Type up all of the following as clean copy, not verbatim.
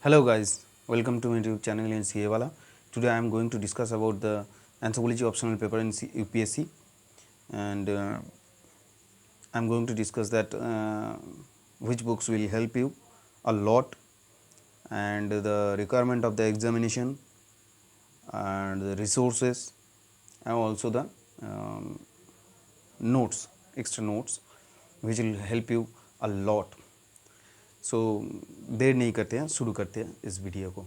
Hello guys, welcome to my YouTube channel in CA Wala. Today I am going to discuss about the anthropology optional paper in UPSC, and I am going to discuss that which books will help you a lot, and the requirement of the examination, and the resources, and also the notes, extra notes, which will help you a lot. So देर नहीं करते हैं, शुरू करते हैं इस video को।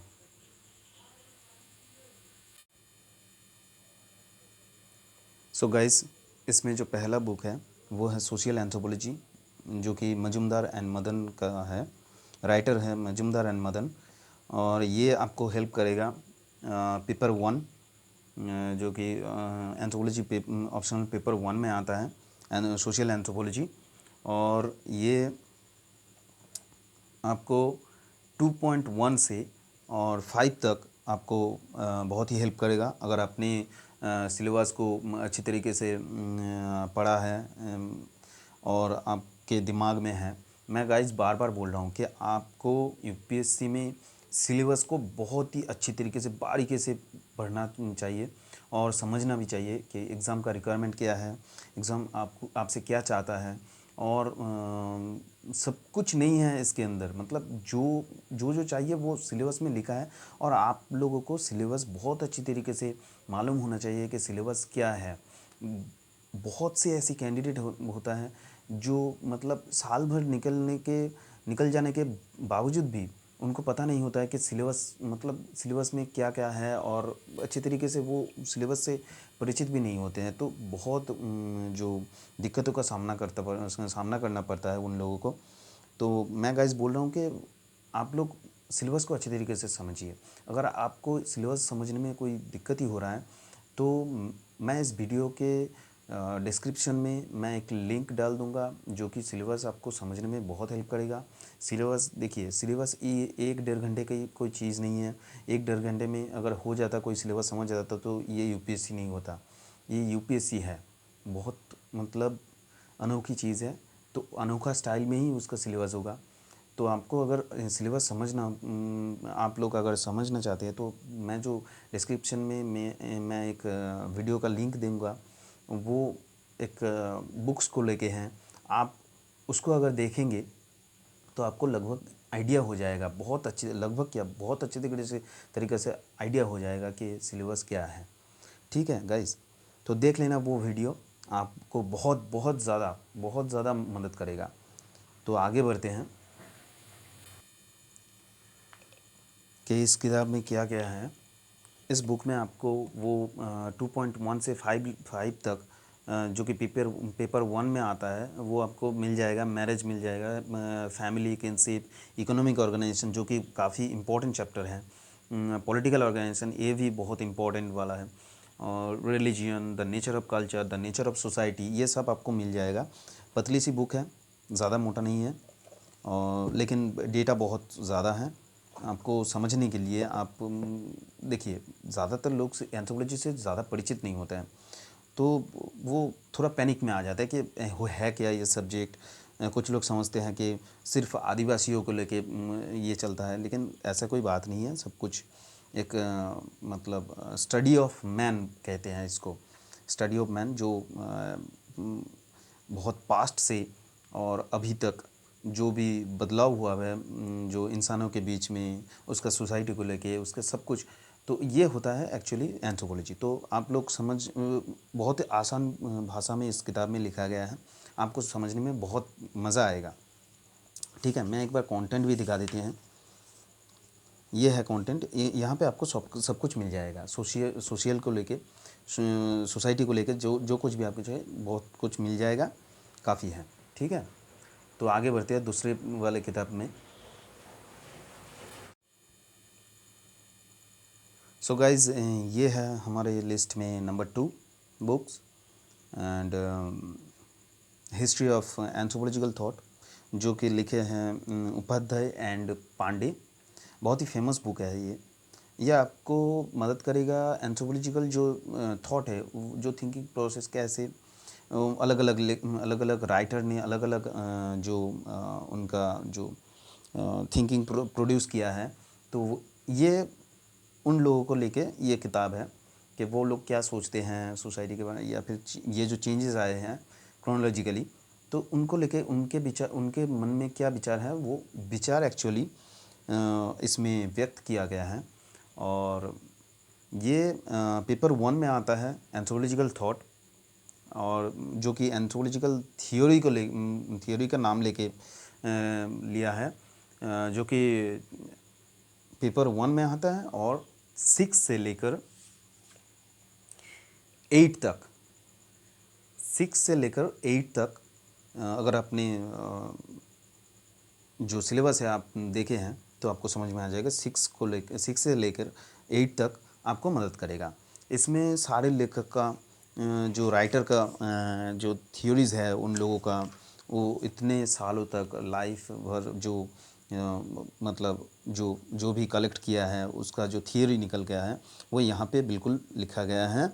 So guys, इसमें जो पहला बुक है वो है सोशल एंथ्रोपोलॉजी, जो कि मजुमदार एंड मदन का है। राइटर है मजुमदार एंड मदन, और ये आपको हेल्प करेगा पेपर 1, जो कि एंथ्रोपोलॉजी ऑप्शनल पेपर 1 में आता है, सोशल एंथ्रोपोलॉजी। और ये आपको 2.1 से और 5 तक आपको बहुत ही हेल्प करेगा अगर आपने सिलेबस को अच्छी तरीके से पढ़ा है और आपके दिमाग में है। मैं गाइस बार बार बोल रहा हूँ कि आपको यूपीएससी में सिलेबस को बहुत ही अच्छी तरीके से बारीकी से पढ़ना चाहिए और समझना भी चाहिए कि एग्ज़ाम का रिक्वायरमेंट क्या है, एग्ज़ाम आपसे क्या चाहता है, और सब कुछ नहीं है इसके अंदर। मतलब जो चाहिए वो सिलेबस में लिखा है, और आप लोगों को सिलेबस बहुत अच्छी तरीके से मालूम होना चाहिए कि सिलेबस क्या है। बहुत से ऐसी कैंडिडेट होता है जो मतलब साल भर निकल जाने के बावजूद भी उनको पता नहीं होता है कि सिलेबस मतलब सिलेबस में क्या क्या है, और अच्छे तरीके से वो सिलेबस से परिचित भी नहीं होते हैं। तो बहुत जो दिक्कतों का सामना करना पड़ता है उन लोगों को। तो मैं गाइस बोल रहा हूँ कि आप लोग सिलेबस को अच्छे तरीके से समझिए। अगर आपको सिलेबस समझने में कोई दिक्कत ही हो रहा है तो मैं इस वीडियो के डिस्क्रिप्शन में मैं एक लिंक डाल दूंगा जो कि सिलेबस आपको समझने में बहुत हेल्प करेगा। सिलेबस देखिए, सिलेबस ये 1-1.5 घंटे की कोई चीज़ नहीं है। 1-1.5 घंटे में अगर हो जाता, कोई सिलेबस समझ जाता, तो ये यूपीएससी नहीं होता। ये यूपीएससी है, बहुत मतलब अनोखी चीज़ है। तो अनोखा स्टाइल में ही उसका सिलेबस होगा। तो आपको अगर सिलेबस आप लोग अगर समझना चाहते हैं तो मैं जो डिस्क्रिप्शन में मैं एक वीडियो का लिंक दूंगा, वो एक बुक्स को लेके हैं। आप उसको अगर देखेंगे तो आपको लगभग आइडिया हो जाएगा, बहुत अच्छे लगभग क्या बहुत अच्छे तरीके से आइडिया हो जाएगा कि सिलेबस क्या है। ठीक है गाइस, तो देख लेना वो वीडियो, आपको बहुत ज़्यादा मदद करेगा। तो आगे बढ़ते हैं कि इस किताब में क्या क्या है। इस बुक में आपको वो 2.1 से 5 तक जो कि पेपर 1 में आता है वो आपको मिल जाएगा। मैरिज मिल जाएगा, फैमिली, किनशिप, इकोनॉमिक ऑर्गेनाइजेशन जो कि काफ़ी इम्पोर्टेंट चैप्टर है, पॉलिटिकल ऑर्गेनाइजेशन ये भी बहुत इम्पोर्टेंट वाला है, और religion, the nature of culture, the nature of society, ये सब आपको मिल जाएगा। पतली सी बुक है, ज़्यादा मोटा नहीं है, और लेकिन डेटा बहुत ज़्यादा है आपको समझने के लिए। आप देखिए, ज़्यादातर लोग एंथ्रोपोलॉजी से ज़्यादा परिचित नहीं होते हैं, तो वो थोड़ा पैनिक में आ जाता है कि वो है क्या ये सब्जेक्ट। कुछ लोग समझते हैं कि सिर्फ आदिवासियों को लेके ये चलता है, लेकिन ऐसा कोई बात नहीं है। सब कुछ एक मतलब स्टडी ऑफ मैन कहते हैं इसको। स्टडी ऑफ मैन जो बहुत पास्ट से और अभी तक जो भी बदलाव हुआ है जो इंसानों के बीच में, उसका सोसाइटी को लेके, उसका सब कुछ, तो ये होता है एक्चुअली एंथ्रोपोलॉजी। तो आप लोग बहुत ही आसान भाषा में इस किताब में लिखा गया है, आपको समझने में बहुत मज़ा आएगा। ठीक है, मैं एक बार कंटेंट भी दिखा देते हैं। ये है कंटेंट, यहाँ पे आपको सब कुछ मिल जाएगा। सोशल को लेके, सोसाइटी को लेके जो जो कुछ भी आपको चाहिए बहुत कुछ मिल जाएगा, काफ़ी है। ठीक है, तो आगे बढ़ते हैं दूसरे वाले किताब में। सो गाइज, ये है हमारे लिस्ट में number 2 books, and history of anthropological thought, जो कि लिखे हैं उपाध्याय एंड पांडे। बहुत ही फेमस बुक है ये। यह आपको मदद करेगा एंथ्रोपोलॉजिकल जो थॉट है, जो थिंकिंग प्रोसेस कैसे अलग अलग राइटर ने अलग अलग जो उनका जो थिंकिंग प्रोड्यूस किया है, तो ये उन लोगों को लेके ये किताब है कि वो लोग क्या सोचते हैं सोसाइटी के बारे में, या फिर ये जो चेंजेस आए हैं क्रोनोलॉजिकली, तो उनको लेके उनके विचार, उनके मन में क्या विचार है, वो विचार एक्चुअली इसमें व्यक्त किया गया है। और ये पेपर 1 में आता है एंथ्रोपोलॉजिकल थॉट, और जो कि एंथ्रोपोलॉजिकल थ्योरी का नाम लेके लिया है, जो कि पेपर 1 में आता है। और 6 से लेकर 8 तक, 6 से लेकर 8 तक अगर आपने जो सिलेबस है आप देखे हैं तो आपको समझ में आ जाएगा। 6 से लेकर 8 तक आपको मदद करेगा। इसमें सारे लेखक का जो राइटर का जो थ्योरीज़ है उन लोगों का, वो इतने सालों तक लाइफ भर जो मतलब जो भी कलेक्ट किया है उसका जो थियोरी निकल गया है वो यहाँ पे बिल्कुल लिखा गया है।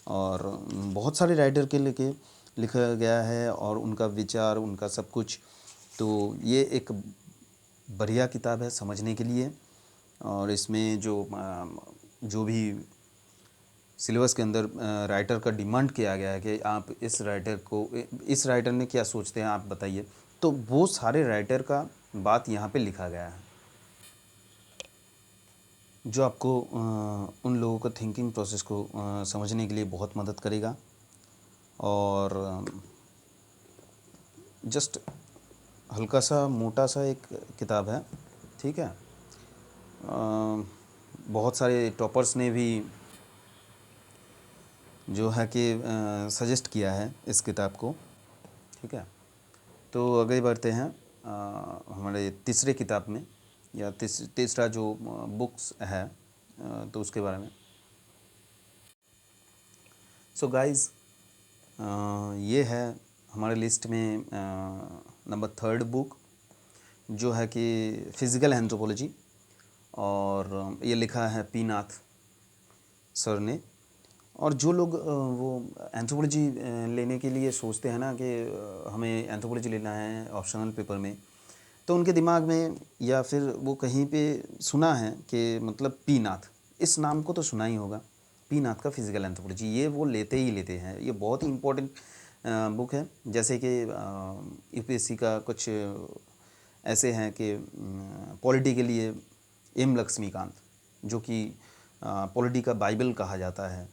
और बहुत सारे राइटर के लेके लिखा गया है और उनका विचार, उनका सब कुछ। तो ये एक बढ़िया किताब है समझने के लिए। और इसमें जो भी सिलेबस के अंदर राइटर का डिमांड किया गया है कि आप इस राइटर ने क्या सोचते हैं आप बताइए, तो वो सारे राइटर का बात यहाँ पे लिखा गया है, जो आपको उन लोगों का थिंकिंग प्रोसेस को समझने के लिए बहुत मदद करेगा। और जस्ट हल्का सा मोटा सा एक किताब है, ठीक है। बहुत सारे टॉपर्स ने भी जो है कि सजेस्ट किया है इस किताब को, ठीक है। तो आगे बढ़ते हैं हमारे तीसरे किताब में, या तीसरा जो बुक्स है तो उसके बारे में। सो गाइस, ये है हमारे लिस्ट में नंबर 3 बुक, जो है कि फिज़िकल एंथ्रोपोलॉजी, और ये लिखा है पी नाथ सर ने। और जो लोग वो एंथ्रोपोलॉजी लेने के लिए सोचते हैं ना कि हमें एंथ्रोपोलॉजी लेना है ऑप्शनल पेपर में, तो उनके दिमाग में या फिर वो कहीं पे सुना है कि मतलब पी नाथ, इस नाम को तो सुना ही होगा, पी नाथ का फिज़िकल एंथ्रोपोलॉजी, ये वो लेते ही लेते हैं। ये बहुत ही इम्पोर्टेंट बुक है। जैसे कि यूपीएससी का कुछ ऐसे हैं कि पॉलिटी के लिए एम लक्ष्मीकांत, जो कि पॉलिटी का बाइबल कहा जाता है,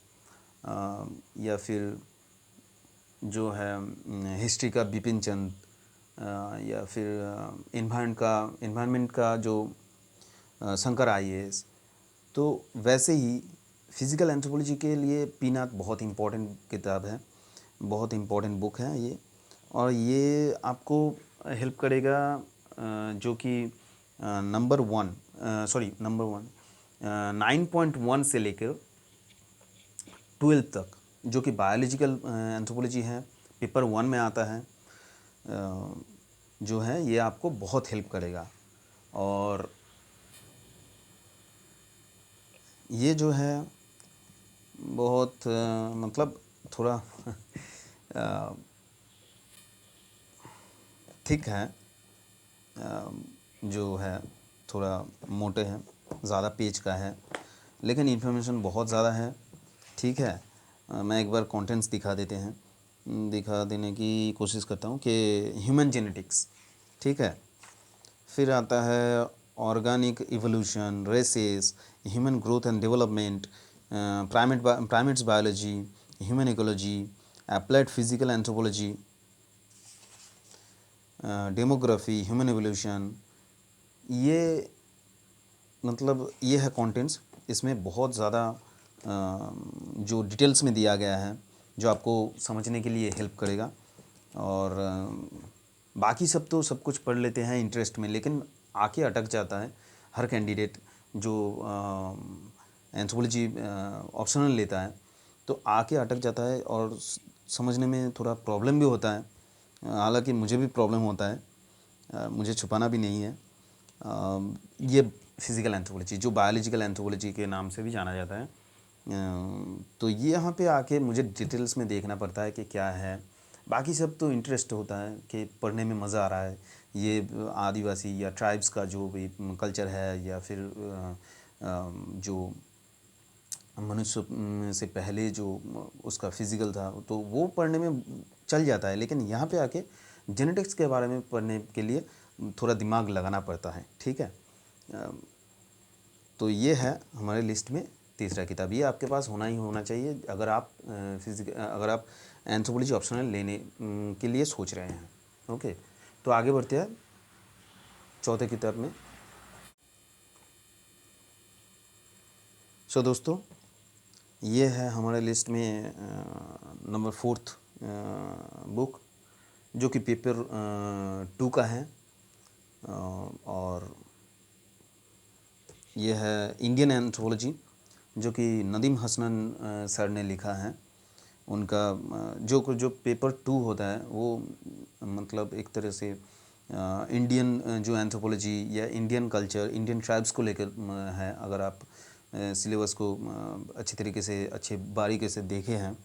या फिर जो है हिस्ट्री का बिपिन चंद, या फिर इन्वायरमेंट का जो शंकर आईएएस। तो वैसे ही फिज़िकल एंथ्रोपोलॉजी के लिए पी नाथ बहुत इम्पोर्टेंट किताब है, बहुत इम्पोर्टेंट बुक है ये। और ये आपको हेल्प करेगा जो कि नंबर 1 9.1 से लेकर 12 तक, जो कि बायोलॉजिकल एंथ्रोपोलॉजी है, पेपर 1 में आता है, जो है ये आपको बहुत हेल्प करेगा। और ये जो है बहुत मतलब थोड़ा थिक है, जो है थोड़ा मोटे हैं, ज़्यादा पेज का है, लेकिन इन्फॉर्मेशन बहुत ज़्यादा है, ठीक है। मैं एक बार कंटेंट्स दिखा देने की कोशिश करता हूँ कि ह्यूमन जेनेटिक्स, ठीक है। फिर आता है organic evolution, races, human growth and development, primates biology, human ecology, applied physical anthropology, demography, human evolution. ये मतलब ये है कंटेंट्स। इसमें बहुत ज़्यादा जो डिटेल्स में दिया गया है, जो आपको समझने के लिए हेल्प करेगा। और बाकी सब तो सब कुछ पढ़ लेते हैं इंटरेस्ट में, लेकिन आके अटक जाता है हर कैंडिडेट जो एंथ्रोपोलॉजी ऑप्शनल लेता है, तो आके अटक जाता है और समझने में थोड़ा प्रॉब्लम भी होता है। हालांकि मुझे भी प्रॉब्लम होता है, मुझे छुपाना भी नहीं है। ये फिज़िकल एंथ्रोपोलॉजी जो बायोलॉजिकल एंथ्रोपोलॉजी के नाम से भी जाना जाता है, तो ये यहाँ पे आके मुझे डिटेल्स में देखना पड़ता है कि क्या है, बाकी सब तो इंटरेस्ट होता है कि पढ़ने में मज़ा आ रहा है। ये आदिवासी या ट्राइब्स का जो भी कल्चर है, या फिर जो मनुष्य से पहले जो उसका फिज़िकल था, तो वो पढ़ने में चल जाता है। लेकिन यहाँ पे आके जेनेटिक्स के बारे में पढ़ने के लिए थोड़ा दिमाग लगाना पड़ता है, ठीक है। तो ये है हमारे लिस्ट में तीसरा किताब। ये आपके पास होना ही होना चाहिए अगर आप अगर आप एंथ्रोपोलॉजी ऑप्शनल लेने के लिए सोच रहे हैं। ओके, तो आगे बढ़ते हैं चौथे किताब में। सो दोस्तों, ये है हमारे लिस्ट में नंबर 4th बुक, जो कि पेपर 2 का है। और ये है इंडियन एंथ्रोपोलॉजी, जो कि नदीम हसनन सर ने लिखा है। उनका जो पेपर 2 होता है वो मतलब एक तरह से इंडियन जो एंथ्रोपोलॉजी या इंडियन कल्चर, इंडियन ट्राइब्स को लेकर है। अगर आप सिलेबस को अच्छी तरीके से, अच्छे बारीकी से देखे हैं,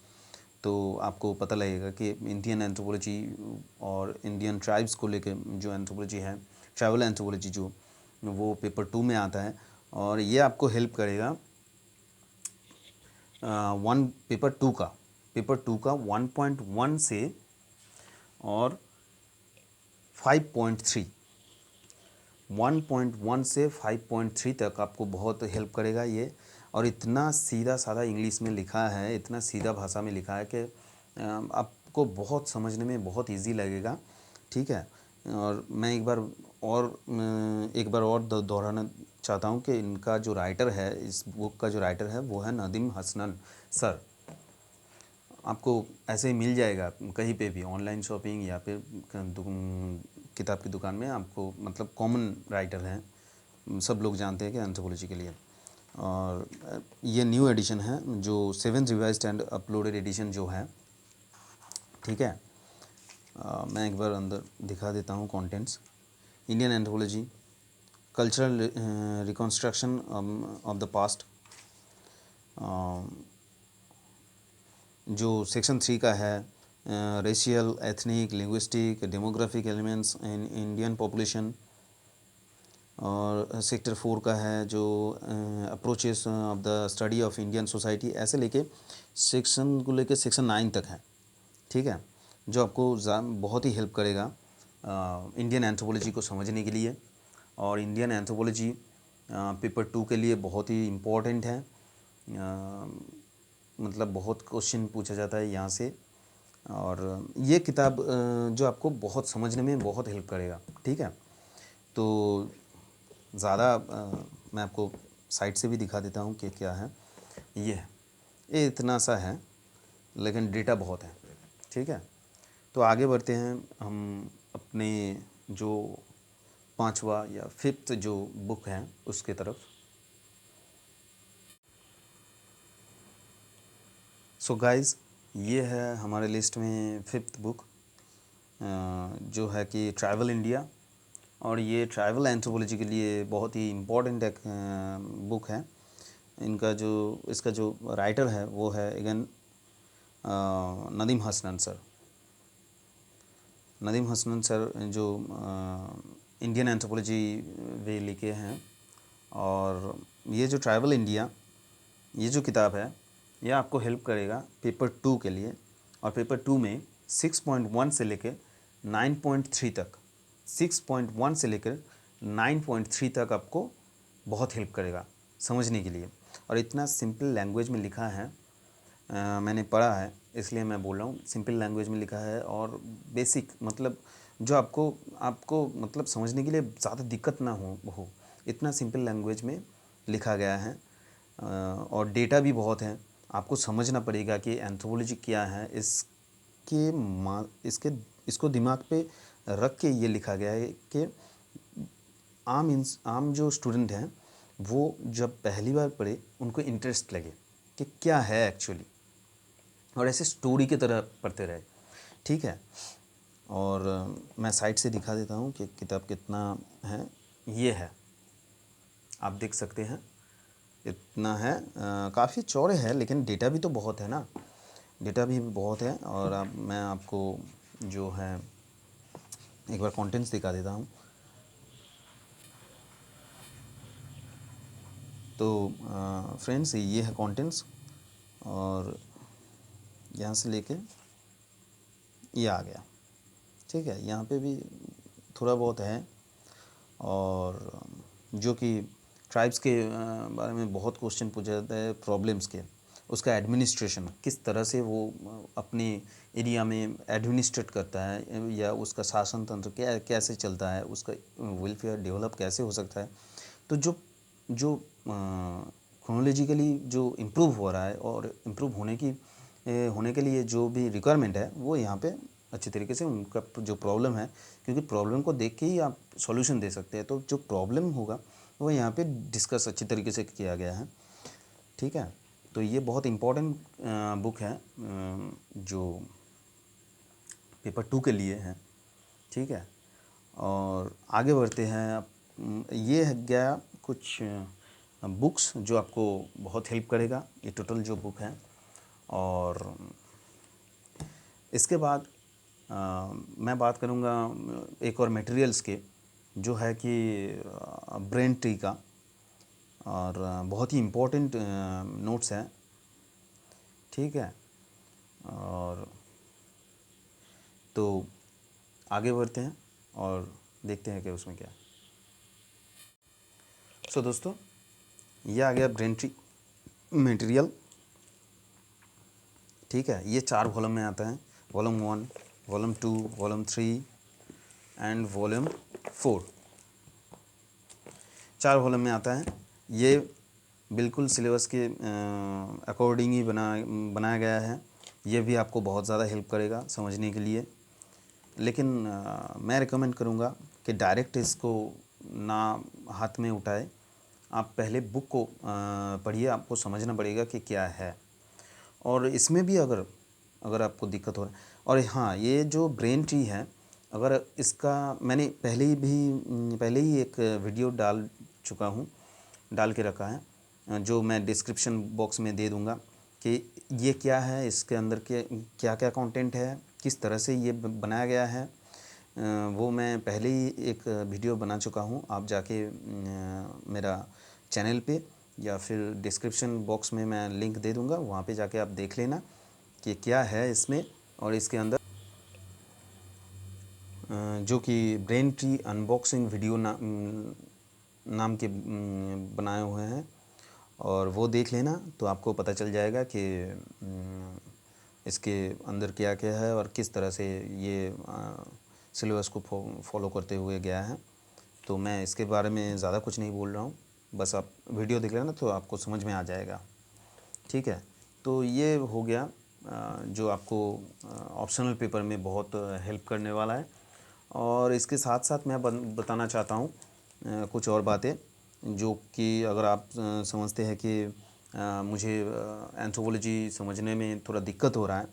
तो आपको पता लगेगा कि इंडियन एंथ्रोपोलॉजी और इंडियन ट्राइब्स को लेकर जो एंथ्रोपोलॉजी है, ट्रैवल एंथ्रोपोलॉजी, जो वो पेपर 2 में आता है। और ये आपको हेल्प करेगा पेपर टू का 1.1 से और 5.3, 1.1 से 5.3 तक आपको बहुत हेल्प करेगा ये। और इतना सीधा साधा इंग्लिश में लिखा है, इतना सीधा भाषा में लिखा है कि आपको बहुत समझने में बहुत इजी लगेगा, ठीक है। और मैं एक बार और दोहराना चाहता हूँ कि इनका जो राइटर है, इस बुक का जो राइटर है, वो है नदीम हसनन सर। आपको ऐसे ही मिल जाएगा कहीं पे भी, ऑनलाइन शॉपिंग या फिर किताब की दुकान में। आपको मतलब कॉमन राइटर हैं, सब लोग जानते हैं कि एंथ्रोपोलॉजी के लिए। और ये न्यू एडिशन है, जो 7th revised and uploaded addition जो है, ठीक है। मैं एक बार अंदर दिखा देता हूँ contents. Indian anthropology, cultural reconstruction of the past, जो सेक्शन 3 का है, racial, ethnic, linguistic, demographic elements in Indian population. और सेक्टर 4 का है जो approaches of the study of Indian society. ऐसे लेके सेक्शन को लेके सेक्शन 9 तक है, ठीक है, जो आपको बहुत ही हेल्प करेगा इंडियन एंथ्रोपोलॉजी को समझने के लिए। और इंडियन एंथ्रोपोलॉजी पेपर 2 के लिए बहुत ही इम्पोर्टेंट है। मतलब बहुत क्वेश्चन पूछा जाता है यहाँ से। और ये किताब जो आपको बहुत समझने में बहुत हेल्प करेगा, ठीक है। तो ज़्यादा मैं आपको साइट से भी दिखा देता हूँ कि क्या है। ये इतना सा है, लेकिन डेटा बहुत है, ठीक है। तो आगे बढ़ते हैं हम अपने जो 5वां या 5th जो बुक है उसके तरफ। सो गाइज़, ये है हमारे लिस्ट में 5th बुक, जो है कि ट्रैवल इंडिया। और ये ट्रैवल एंथ्रोपोलॉजी के लिए बहुत ही इम्पोर्टेंट एक बुक है। इसका जो राइटर है वो है again Nadeem Hasnain sir. Nadeem Hasnain sir जो इंडियन एंथ्रोपोलॉजी भी लिखे हैं। और ये जो ट्रैवल इंडिया, ये जो किताब है, ये आपको हेल्प करेगा पेपर 2 के लिए। और पेपर 2 में 6.1 से लेकर 9.3 तक, 6.1 से लेकर 9.3 तक आपको बहुत हेल्प करेगा समझने के लिए। और इतना सिंपल लैंग्वेज में लिखा है, मैंने पढ़ा है इसलिए मैं बोल रहा हूँ। सिंपल लैंग्वेज में लिखा है और बेसिक, मतलब जो आपको मतलब समझने के लिए ज़्यादा दिक्कत ना हो, इतना सिंपल लैंग्वेज में लिखा गया है। और डेटा भी बहुत है। आपको समझना पड़ेगा कि एंथ्रोपोलॉजी क्या है, इसको दिमाग पे रख के ये लिखा गया है कि आम जो स्टूडेंट हैं वो जब पहली बार पढ़े उनको इंटरेस्ट लगे कि क्या है एक्चुअली, और ऐसे स्टोरी की तरह पढ़ते रहे, ठीक है। और मैं साइट से दिखा देता हूँ कि किताब कितना है। ये है, आप देख सकते हैं, इतना है। काफ़ी चौड़े है, लेकिन डेटा भी तो बहुत है ना। डेटा भी बहुत है। और अब मैं आपको जो है एक बार कंटेंट्स दिखा देता हूँ। तो फ्रेंड्स ये है कंटेंट्स, और यहाँ से लेके ये आ गया। ठीक है, यहाँ पे भी थोड़ा बहुत है। और जो कि ट्राइब्स के बारे में बहुत क्वेश्चन पूछा जाता है, प्रॉब्लम्स के, उसका एडमिनिस्ट्रेशन किस तरह से वो अपने एरिया में एडमिनिस्ट्रेट करता है, या उसका शासन तंत्र कैसे चलता है, उसका वेलफेयर डेवलप कैसे हो सकता है। तो जो जो क्रोनोलॉजिकली जो इम्प्रूव हो रहा है, और इम्प्रूव होने के लिए जो भी रिक्वायरमेंट है, वो यहाँ पे अच्छी तरीके से उनका जो प्रॉब्लम है, क्योंकि प्रॉब्लम को देख के ही आप सॉल्यूशन दे सकते हैं। तो जो प्रॉब्लम होगा वो यहाँ पे डिस्कस अच्छी तरीके से किया गया है। ठीक है, तो ये बहुत इम्पोर्टेंट बुक है जो पेपर 2 के लिए है। ठीक है, और आगे बढ़ते हैं। ये है गया कुछ बुक्स जो आपको बहुत हेल्प करेगा, ये टोटल जो बुक है। और इसके बाद मैं बात करूँगा एक और मटेरियल्स के, जो है कि ब्रेन ट्री का, और बहुत ही इम्पोर्टेंट नोट्स हैं। ठीक है, और तो आगे बढ़ते हैं और देखते हैं कि उसमें क्या है। सो दोस्तों, ये आ गया ब्रेन ट्री मटेरियल। ठीक है, ये 4 वॉल्यूम में आता है, volume 1, volume 2, volume 3 and volume 4। 4 volume में आता है। ये बिल्कुल सिलेबस के अकॉर्डिंग ही बनाया गया है। ये भी आपको बहुत ज़्यादा हेल्प करेगा समझने के लिए। लेकिन मैं रिकमेंड करूँगा कि डायरेक्ट इसको ना हाथ में उठाए, आप पहले बुक को पढ़िए, आपको समझना पड़ेगा कि क्या है। और इसमें भी अगर आपको दिक्कत हो रहा है, और हाँ, ये जो ब्रेन ट्री है, अगर इसका मैंने पहले ही एक वीडियो डाल के रखा है, जो मैं डिस्क्रिप्शन बॉक्स में दे दूँगा कि ये क्या है, इसके अंदर के क्या क्या कंटेंट है, किस तरह से ये बनाया गया है। वो मैं पहले ही एक वीडियो बना चुका हूँ। आप जाके मेरा चैनल पे या फिर डिस्क्रिप्शन बॉक्स में मैं लिंक दे दूँगा, वहाँ पे जाके आप देख लेना कि क्या है इसमें। और इसके अंदर जो कि ब्रेन ट्री अनबॉक्सिंग वीडियो नाम के बनाए हुए हैं, और वो देख लेना, तो आपको पता चल जाएगा कि इसके अंदर क्या क्या है और किस तरह से ये सिलेबस को फॉलो करते हुए गया है। तो मैं इसके बारे में ज़्यादा कुछ नहीं बोल रहा हूँ, बस आप वीडियो देख लेना तो आपको समझ में आ जाएगा। ठीक है, तो ये हो गया जो आपको ऑप्शनल पेपर में बहुत हेल्प करने वाला है। और इसके साथ साथ मैं बताना चाहता हूँ कुछ और बातें, जो कि अगर आप समझते हैं कि मुझे एंथ्रोपोलॉजी समझने में थोड़ा दिक्कत हो रहा है,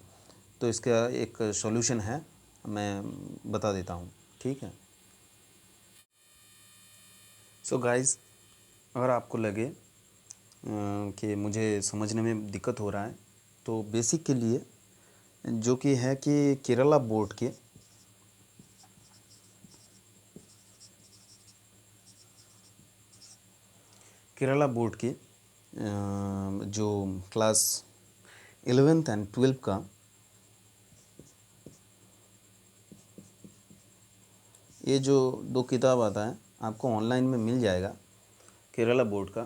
तो इसका एक सॉल्यूशन है, मैं बता देता हूँ। ठीक है, सो गाइस, अगर आपको लगे कि मुझे समझने में दिक्कत हो रहा है, तो बेसिक के लिए जो कि है कि केरला बोर्ड के जो क्लास 11th एंड 12 का ये जो 2 किताब आता है, आपको ऑनलाइन में मिल जाएगा। केरला बोर्ड का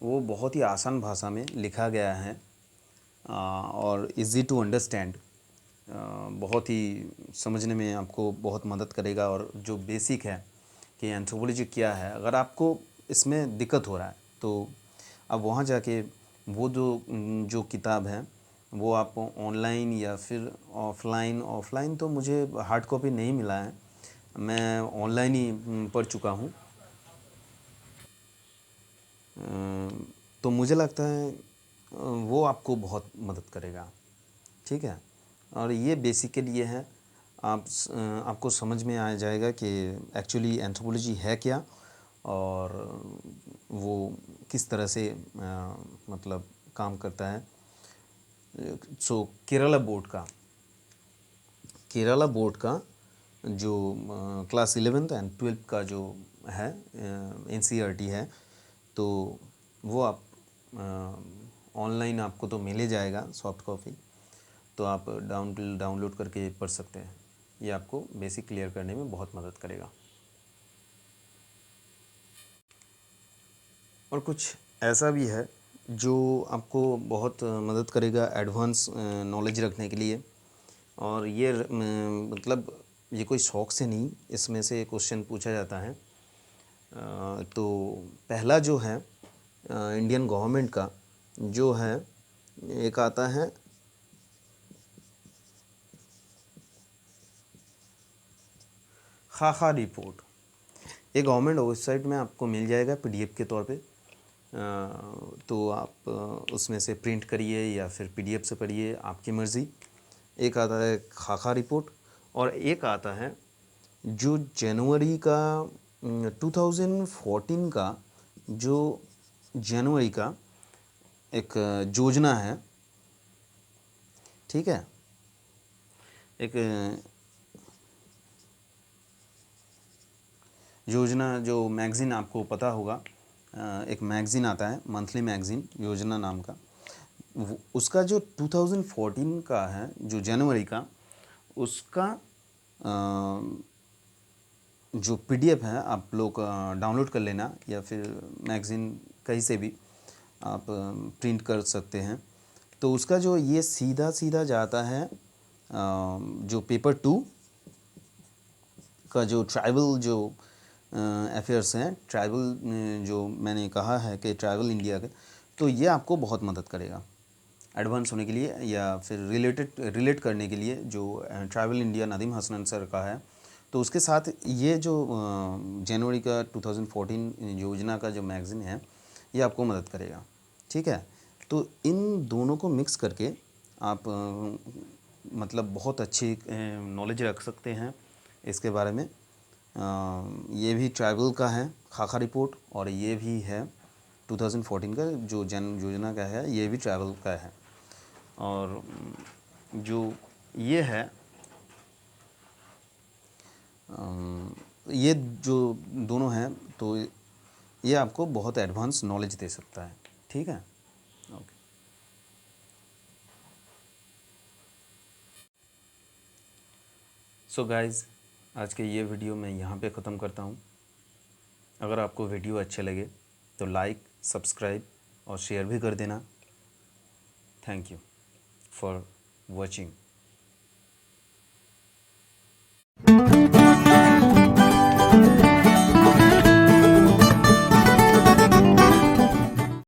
वो बहुत ही आसान भाषा में लिखा गया है, और इजी टू अंडरस्टैंड, बहुत ही समझने में आपको बहुत मदद करेगा। और जो बेसिक है कि एंथ्रोपोलॉजी क्या है, अगर आपको इसमें दिक्कत हो रहा है, तो अब वहाँ जाके वो जो किताब है, वो आप ऑनलाइन या फिर ऑफ़लाइन तो मुझे हार्ड कॉपी नहीं मिला है, मैं ऑनलाइन ही पढ़ चुका हूँ। तो मुझे लगता है वो आपको बहुत मदद करेगा। ठीक है, और ये बेसिक के लिए है। आपको समझ में आ जाएगा कि एक्चुअली एंथ्रोपोलॉजी है क्या, और वो किस तरह से मतलब काम करता है। सो केरला बोर्ड का जो क्लास 11th एंड 12th का जो है NCERT है, तो वो आप ऑनलाइन आपको तो मिल ही जाएगा सॉफ्ट कॉपी, तो आप डाउनलोड करके पढ़ सकते हैं। ये आपको बेसिक क्लियर करने में बहुत मदद करेगा। और कुछ ऐसा भी है जो आपको बहुत मदद करेगा एडवांस नॉलेज रखने के लिए। और ये मतलब ये कोई शौक से नहीं, इसमें से क्वेश्चन पूछा जाता है। तो पहला जो है इंडियन गवर्नमेंट का जो है, एक आता है खाका रिपोर्ट। ये गवर्नमेंट वेबसाइट में आपको मिल जाएगा PDF के तौर पे। तो आप उसमें से प्रिंट करिए या फिर PDF से पढ़िए, आपकी मर्ज़ी। एक आता है खाका रिपोर्ट, और एक आता है जो जनवरी का 2014 का जो जनवरी का एक योजना है, ठीक है। एक योजना जो मैगज़ीन आपको पता होगा, एक मैगज़ीन आता है मंथली मैगज़ीन योजना नाम का, उसका जो 2014 का है जो जनवरी का, उसका जो PDF है आप लोग डाउनलोड कर लेना, या फिर मैगज़ीन कहीं से भी आप प्रिंट कर सकते हैं। तो उसका जो ये सीधा सीधा जाता है जो पेपर 2 का जो ट्राइबल जो अफेयर्स हैं, ट्राइबल जो मैंने कहा है कि ट्राइबल इंडिया के, तो ये आपको बहुत मदद करेगा एडवांस होने के लिए, या फिर रिलेट करने के लिए। जो tribal India Nadeem Hasan sir का है, तो उसके साथ ये जो जनवरी का 2014 योजना का जो मैगज़ीन है, ये आपको मदद करेगा, ठीक है। तो इन दोनों को मिक्स करके आप मतलब बहुत अच्छी नॉलेज रख सकते हैं इसके बारे में। ये भी ट्राइबल का है खाका रिपोर्ट, और ये भी है 2014 का जो जन योजना का है, ये भी ट्राइबल का है। और जो ये है ये जो दोनों हैं, तो ये आपको बहुत एडवांस नॉलेज दे सकता है, ठीक है। ओके, सो गाइज़, आज के ये वीडियो मैं यहाँ पे ख़त्म करता हूँ। अगर आपको वीडियो अच्छे लगे तो लाइक, सब्सक्राइब और शेयर भी कर देना। Thank you for watching.